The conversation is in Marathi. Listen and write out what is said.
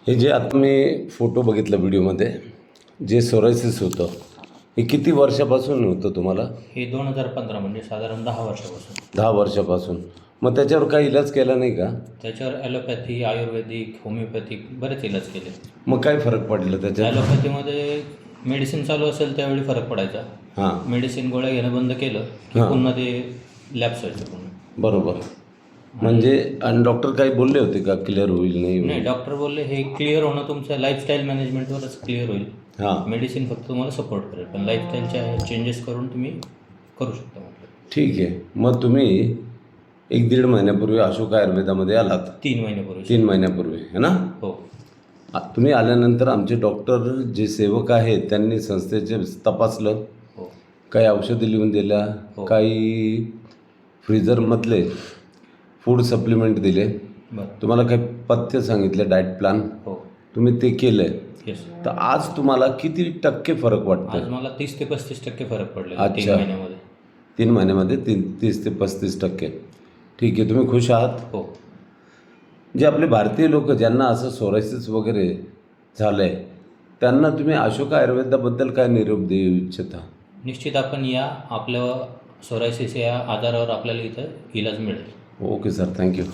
हे जे आता मी फोटो बघितला व्हिडिओमध्ये, जे सोरायसिस होतं, हे किती वर्षापासून होतं तुम्हाला? हे 2015 म्हणजे साधारण 10 वर्षापासून. 10 वर्षापासून. मग त्याच्यावर काही इलाज केला नाही का? त्याच्यावर ॲलोपॅथी, आयुर्वेदिक, होमिओपॅथिक बरेच इलाज केले. मग काय फरक पडला त्याच्यात? ॲलोपॅथीमध्ये मेडिसिन चालू असेल त्यावेळी फरक पडायचा. हां, मेडिसिन गोळ्या घेणं बंद केलं की हां. पुन्हा ते लॅप्स व्हायचं पुन्हा. बरोबर. म्हणजे आणि डॉक्टर काही बोलले होते का क्लिअर होईल नाही नाही, होईल? डॉक्टर बोलले हे क्लिअर होणं तुमच्या लाईफस्टाईल मॅनेजमेंटवरच क्लिअर होईल. हां, मेडिसिन फक्त तुम्हाला सपोर्ट करेल, पण लाईफस्टाईलच्या चेंजेस करून तुम्ही करू शकता म्हटलं. ठीक आहे. मग तुम्ही 1-1.5 महिन्यापूर्वी अशोक आयुर्वेदामध्ये आलात. 3 महिन्यापूर्वी. 3 महिन्यापूर्वी, है ना? हो. तुम्ही आल्यानंतर आमचे डॉक्टर जे सेवक आहेत त्यांनी संस्थेचे तपासलं, हो. काही औषधं लिहून दिल्या, हो. काही फ्रीजरमधले फूड सप्लिमेंट दिले, बरं. तुम्हाला काही पथ्य सांगितले, डाएट प्लॅन, हो. तुम्ही ते केलं. येस. तर आज तुम्हाला किती टक्के फरक आज वाटतं? मला 30 ते 35% फरक पडलेला अच्छा. 3 महिन्यामध्ये. 3 महिन्यामध्ये 30 ते 35%. ठीक आहे. तुम्ही खुश आहात? हो. जे आपले भारतीय लोक ज्यांना असं सोरायसिस वगैरे झालं आहे, त्यांना तुम्ही अशोक आयुर्वेदाबद्दल काय निरोप देऊ इच्छिता? निश्चित आपण या, आपल्या सोरायसिस या आजारावर आपल्याला इथं इलाज मिळेल. Okay sir, thank you.